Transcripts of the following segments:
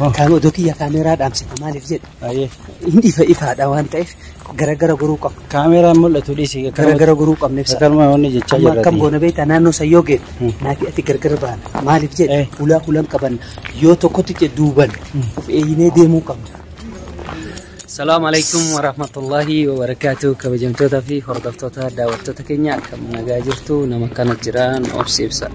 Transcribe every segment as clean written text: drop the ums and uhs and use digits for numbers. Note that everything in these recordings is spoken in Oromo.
كانوا دوكي كاميرا دامسي مالي جد إندي فإفادة وانت إيش gara guru kam kamera mul'atu dhisi gara guru kam nefsa kalma wanni jecha jirra kam gona beeta naannoo sayyoge naati ati gargar baan maaliif jedhe ulan qaban yoo tokkotti duuban of eeyinee deemuu qabna. السلام عليكم ورحمة الله وبركاته كبجمتوتا في هردفتوتا داوتوتا كينيا كم نجاجرتو نمكان الجيران أبسيبسا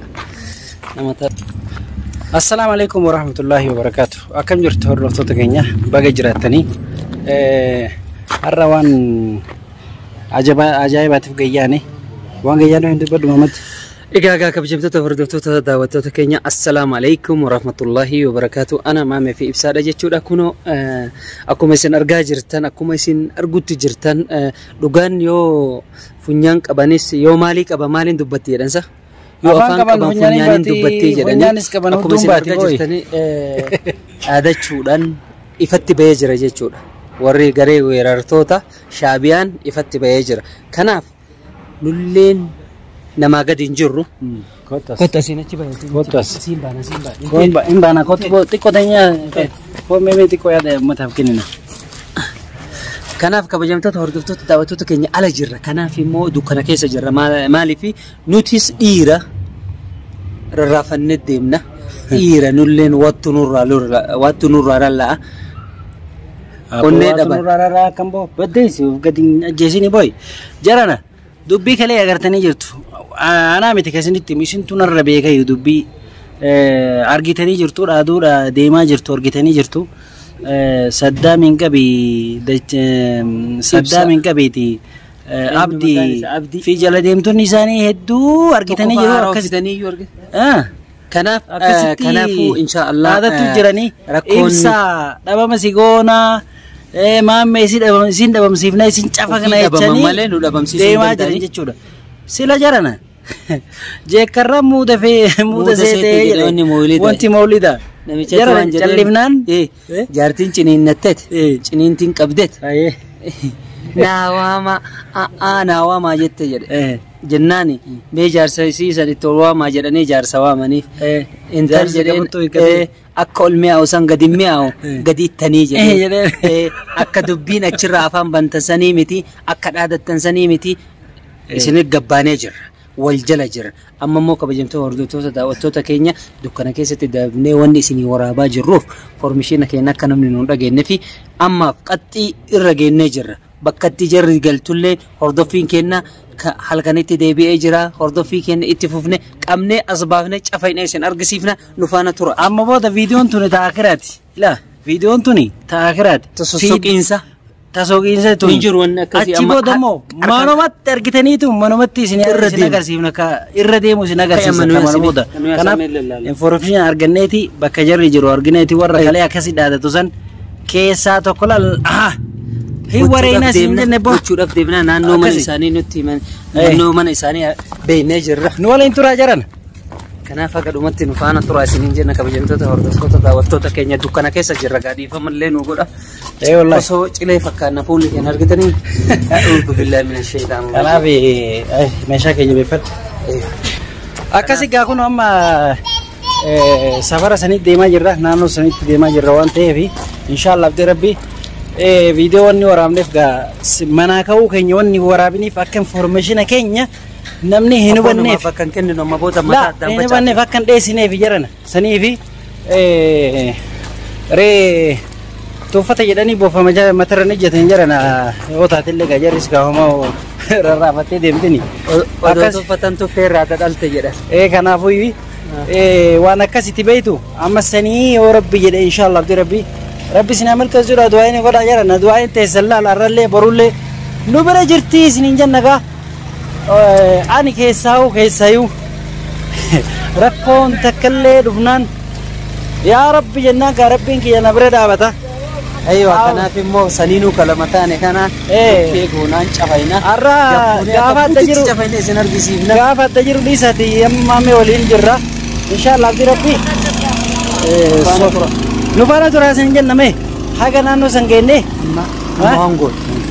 السلام عليكم ورحمة الله وبركاته أكم جرت هردفتوتا كينيا باقي جراتني الروان عجائبات في جياني وان جيانو هندو بدو محمد إيجا كبجمتوتا هردفتوتا داوتوتا كينيا السلام عليكم ورحمة الله وبركاته أنا مامي في إبسادة جتشودا كونو أكو ميسين أرجع جرتان أكو ميسين أرجوت جرتان لغان يو فنيان كبانيس يو مالك أبا مالين دبتي رنسا يو أفان كبان فنيان دبتي جراني أكو ميسين أرجع جرتاني هذا تشودان إفتي بيجر جتشودا وري غري ويرارتوتا شابيان إفتي بيجر كناف نولين nama gadi injurru kota sini coba kota simba imbana kota tiko tanya ko meme tiko ya mata kinina kanaaf kabajamtoota hordoftoota daawwattoota keenya ala jirra kanaaf immoo dukkana keessa jirra maaliif nutis dhiira rarraafannee deemna dhiira nulleen wattu nurraa lallaa onnee dhaba nurraa kan boo baddeessi gadi ajjeesini boy jarana dubbii kale agartanii jirtu ana miti kasinitti mishin tunarra beekay dubbii argitanii jirtu dhaaduudha deemaa jirtu argitanii jirtu saddaamin qabeeti abdi fi jala deemtonni isaanii hedduu argitanii jiru akkasitanii kanaafuu insha Allah dhaadatu jiranii ibsa dhabama sigoona maamme isin dhabamsiifna isin cafaqna jechanii deemaa jiran jechuudha sila jarana jeekarra muuda seetee wanti mawlida jarana callifnaan jaartiin ciniinnatteet ciniintiin qabdeet naawama jette jedhe jennaani mee jaarsa siisan itti ol waamaa jedhanii jaarsa waamaniif intal jedheen akka ol mi'aawu san gadi mi'aawu gadi ittanii jedhe akka dubbiin achirraa afaan bantansanii miti akka dhaadattansanii miti isinit gabbaanee jirra wal jala jira amma immoo kabajamtoota hordoftoota daawwattoota keenya dukkana keessatti daabnee wanni isinii waraabaa jirruuf formishiina keenya akka namni nuun dhageenye fi ammaaf qaxxii irra geennee jirra bakkatti jarri galtullee hordoffiin keenya halkanitti deebi'ee jira hordoffii keenya itti fufne qabnee asbaafne cafayne isin argisiifna nu faana tura amma booda viidiyoon tuni taakiraati la viidiyoon tuni taakiraati tasoqiinsa tuni injiru wanni akkasii achi booda immoo manumatti argitaniitu manumatti isin agarsiifna irra deemu isin agarsiifna booda kanaaf information arganneeti bakka jarri jiru argineeti warra kalee akkasi dhaadatu san keessaa tokko lal hiwareyna isin jenne bochuudhaaf deebina naannoo mana isaanii nutti naannoo mana isaanii beeynee jirra nu waliin turaa jiran kanaaf akka dhumatti nu faana turaa isiniin jenna kabajamtoota hordoftoota daawwattoota keenya dukkana keessa jirra gaadhiifamallee nu godha wallahi osoo cilee fakkaanna fuulli keenya argitanii a'uudhu billaahi minash shaytaan kanaaf meeshaa keenya beeffadhu akkasi gaa kun amma safara sanitti deemaa jirra naannoo sanitti deemaa jirra waan ta'eef inshallah abdii rabbii video wanni waraabneef gaa manaa ka'uu keenya wanni waraabiniif akka information keenya namni hin hubanneef akkan kenninu amma booda mataa addaan hin hubanneef akkan dheesineef jarana saniif ree tuuffata jedhanii boofama matarra ijjatan jarana yoo taatillee gaa jarris gaafamaa rarraafattee deemtini odoo tuuffatan tuffee irraa dhalte jedha kanaafuu waan akkasitti beeytu amma sanii yoo rabbi jedhe inshallah abdii rabbi sinaa milka jira du'aayni godha jarana du'aayin teessallaa larrallee borullee nu bira jirti isiniin jannagaa ani keessaayuu rakkoon takkallee dhufnaan yaa rabbi jennaan gaa rabbiin kiyya na bira dhaabata aywa kanaaf immoo saniinuu kalama taane kana keegoonaan cafayna arra gaafa adda jiru cafayna isin argisiifna gaafa adda jiru dhiisati yammaame waliin jirra inshallah abdii rabbi nu faana turaa isin jenname haga naannoo san geenne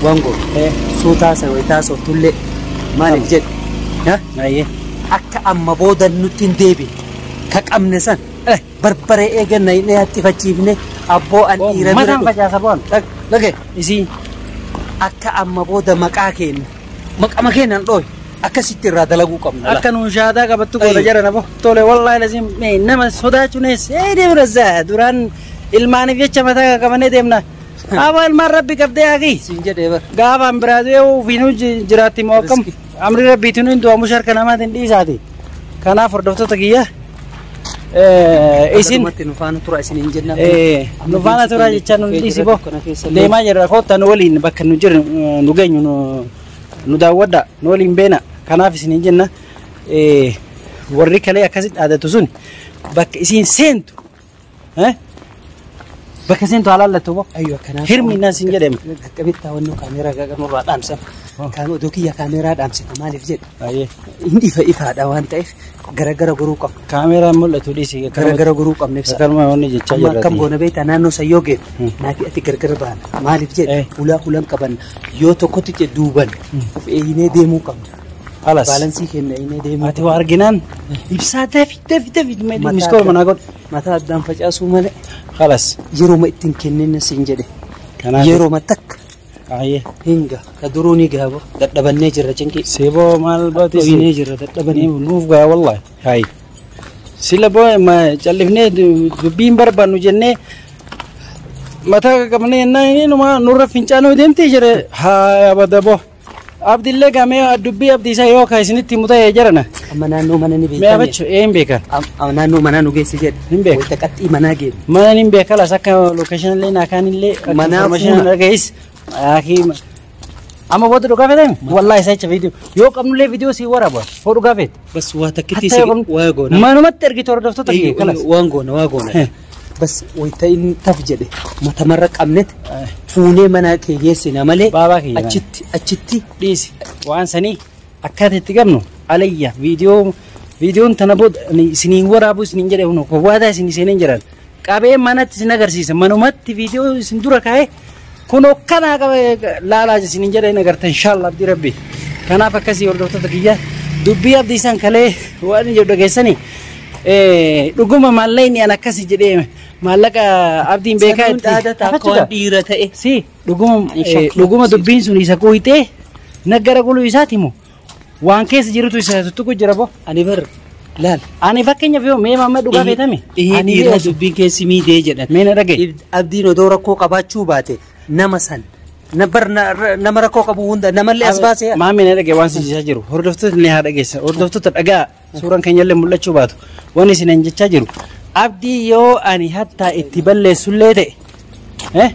wango suutaasa wayitaasoo tullee maaliif jedhe akka amma booda nutti hin deebi ka qabne san barbaree eeganna hin dhiyaattifachiifne Abboo an dhiira bira Mataan facaasa boon. Lage Isii. akka amma booda maqaa keenya maqama keenan dhooy akkasitti irraa dalaguu qabna. Akka nuun shaadaa qabattu goola jara nabo. Tole wallahi lazim nama sodaachuunis deemna zaa duraan ilmaaniif jecha mataa qabanee deemna. Aba ilmaan rabbi qabdee haaqii. Siin jedhee bar. Gaafaan biraatee ufiinuu jiraatti moo akkam amri rabbiitiin hin du'amu sharka namaatiin dhiisaati. Kanaaf hordoftoota kiyya. Isin nufaana tura isin hin jenna. Nufaana tura jechaan nu dhiisi boo. Deemaa jirra koottan waliin bakka nu jiru nu geenyu nu daawwadha nu waliin beena. Kanaaf isin hin jenna. Warri kalee akkasitti dhaadatu sun bakka isin seentu. Bakka seentu halaallattu boo. Ayyoo kanaaf. Hirmi innaan sin jedhame. Qaqqabittaa wannu kaameeraa gaganurraa dhaamsan. Kan odoo kiyya kaameeraa dhaamsita maaliif jedhe. Ayyee. Inni ifaadha waan ta'eef gara goruu qabna. Kaameeraan mul'atu dhiisi. Gara goruu qabna ibsa. Kalma wanni jechaa jirra. Akkam goona beektaa naannoo sayyoo geeddu. Naafi ati gargar baana. Maaliif jedhe ulaan qabanna. Yoo tokkotti jedhe duuban of eeynee deemuu qabna. Alas. Baalansii keenya eeynee deemuu. Ati waa arginaan ibsaa dafi miskool manaa godhe. Mataa addaan facaasuu malee. Alas. Yeroo ittiin kennina siin jedhe. Kanaaf. Yeroo takka. Ayyee. Hinga ka duruu ni gaabo dadhabannee jirra cinqii. Seeboo maal baati? Dhoyinee jirra dadhabannee. Nuuf gaa wallahi. Hayi. Sila boo callifnee dubbiin barbaannu jennee mataa qabnee innaa nurra fincaanuu deemtee jire. Haa abada boo. Abdillee gamee dubbii abdiisaa yoo kaa isinitti mutee jirana. Amma naannoo mana ni Mee beekame. abachu hin beekan. Naannoo manaa nu geessi jedhe. Hin beeku. Wayita qaxxii manaa geessu. Mana hin beekalas akka location illee naakaan illee Manaa fuula. dhaga'is. Amma booda dhugaa feetame wallahi isa jecha viidiyoo yoo qabnullee viidiyoo si waraaba hoo dhugaa feete. Bas waa takkitti si waa goona. Manumatti ergitu hordoftoota kee kanas. Waan goona. Bas wayita inni taf jedhe matamarra qabnet fuunee manaa kee geessina malee Baabaa kiyya. achitti Dhiisi waan sanii akkaataa itti qabnu alayya viidiyoon tana booda isiniin waraabu isiniin jedhe huno kowwaataa isin isiniin jiran qabee manatti isin agarsiisa manumatti viidiyoo isin dura kaa'ee kunoo kanaa qabe laalaa isiniin jedhe hin agarta inshaallah abdii rabbi. Kanaaf akkasii hordoftoota kiyya dubbii abdii isaan kalee waan jedhu dhageessanii dhuguma maallayni an akkasii jedhee maallaqa abdiin beekaa itti akka dhiira ta'e. Si dhuguma dubbiin sun isa kuuyitee naggara guluu isaati moo waan keessa jirutu isa tuttuqu jira boo. Ani bar laal. Ani fakkeenyaaf yoo mee mamma dhugaa feetame. Ani dhiira dubbiin keessi miidee jedhan. Mee na dhagaye. Abdiin odoo rakkoo qabaachuu baate nama san nama rakkoo qabu hunda namallee as baasee. Maamii na dhagaye waan sinjisaa jiru hordoftoota illee haa dhageessa hordoftoota dhagaa suuraan keenyallee mul'achuu baatu waan isin jechaa jiru. Abdii yoo ani hattaa itti balleessullee ta'e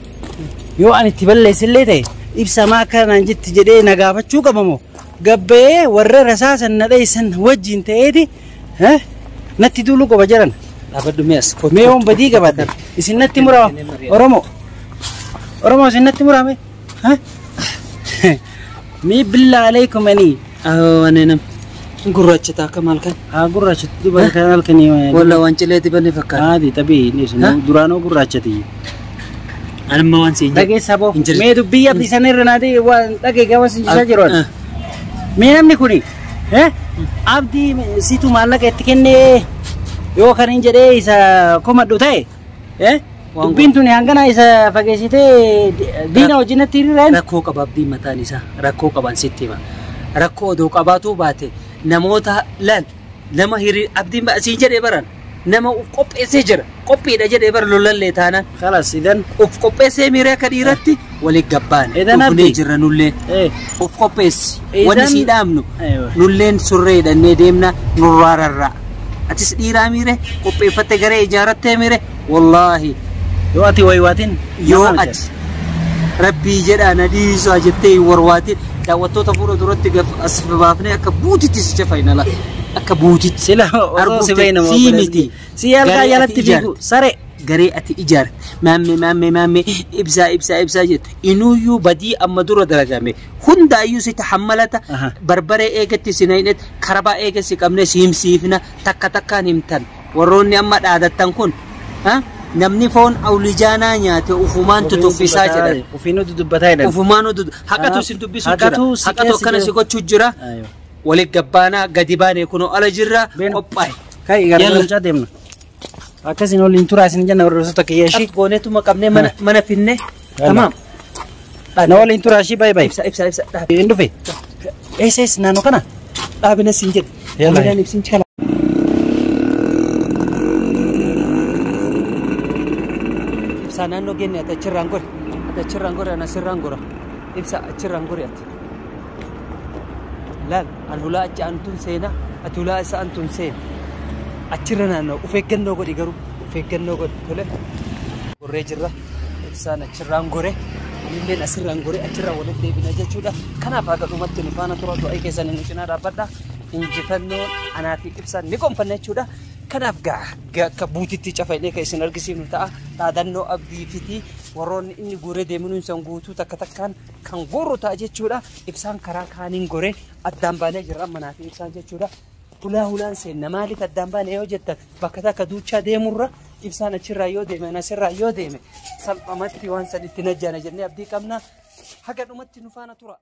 yoo ani itti balleessillee ta'e ibsamaa akkanaan jetti jedhee na gaafachuu qabamoo gabbee warra rasaasan na dheessan wajjin ta'eeti natti duuluu qaba jiran. Dhaabadhu mi'as. Mee waan badii qabaadde isin natti muraama Oromoo isin natti muraame mii billaa alaykum ani. Ani nam. Gurraachata akka maal kan? Gurraachatu duba kan halkanii. Walla waan cileeti banne fakkaata. Haati tabii duraanoo gurraachati. Anamma waan siin dhageessa boo. Mee dubbii abdii sana irra naati waan dhageega waan sinjisaa jiroon. Mee namni kuni abdii situ maallaqa itti kennee yoo kan hin jedhee isa komadhu ta'e dubbiin tuni hangana isa fageessitee diina wajjinatti hiriiraan. Rakkoo qaba abdiin mataan isaa rakkoo qaban sitti hima. Rakkoo odoo qabaatuu baate namoota laal nama abdiin siin jedhee baran nama uf qopheessee jira qophiidha jedhee bara lolallee taanaan. Kalas idan uf qopheessee miiree akka dhiiratti walii gabbaan dhufnee jirra nullee uf qopheessi wanni sii dhaabnu nulleen surree hidhannee deemna nurraa rarraa atis dhiiraa miire qopheeffatte garee ijaarattee miire wallaahi yoo ati waywaatiin yoo ati rabbii jedhaa na dhiisaa jettee warwaatiin daawwattoota fuula duratti as baafnee akka buutitti si fayyinala akka buutitti sila osoo si fayyina si miti si halkaa jalatti fiigu sare garee ati ijaarte maamme ibsaa jette inuyyuu badii amma dura dalagame hundaayyuu si tahammalata barbaree eegatti si naynet karabaa eegassi qabne si himsiifna takka takkaan himtan warroonni amma dhaadattan kun namni foon awlijaanaa nyaate ufumaan tutuffisaa jedhan. Ufiinu dudubbataa jedhan. Ufumaan haqatu sin dubbisu jira. Haqatu akkana si gochuu jira. Waliin gabbaanaa gadi baanee kunoo ala jirra qophaa'e. Kai gara lolchaa deemna. Akkasiin waliin turaa isin jenna warroota kiyyaashii. Gooneetuma qabnee mana finne. Tamaam. Na waliin turaa ishii baay'ee baay'ee. Ibsa. Hin dhufe. Eessees naannoo kana. Dhaabina siin jedhe. Yalla. Midhaan ibsiin cala. Ibsa naannoo geenne ati achirraan gore. Ati achirraan gore ana sirraan gora. Ibsa achirraan gore ati. Laal an hulaa achi antuun seena ati hulaa isa antuun seena. Achirra naannoo of eeggannoo godhi garuu of eeggannoo godhi tole. Gorree jirra. Ibsaan achirraan gore. Anilleen asirraan gore achirraa walitti deebina jechuudha. Kanaaf haga dhumatti nu faana tura du'aa keessan nu cinaa dhaabbadha. Injifannoon anaa fi ibsaan ni gonfanna jechuudha. Kanaaf akka buutitti cafailee kan isin argisiifnu ta'a. Dhaadannoo abdii fiti warroonni inni goree deemuun san guutuu takka takkaan kan goru ta'a jechuudha. Ibsaan karaa kaaniin goree addaan baanee jirra manaa fi ibsaan jechuudha. Hulaan seenna maaliif addaan baanee yoo jettan bakka takka duuchaa deemurra ibsaan achirraa yoo deeme asirraa yoo deeme salphamatti waan san itti najjaana jennee abdii qabna. Haga dhumatti nu faana tura.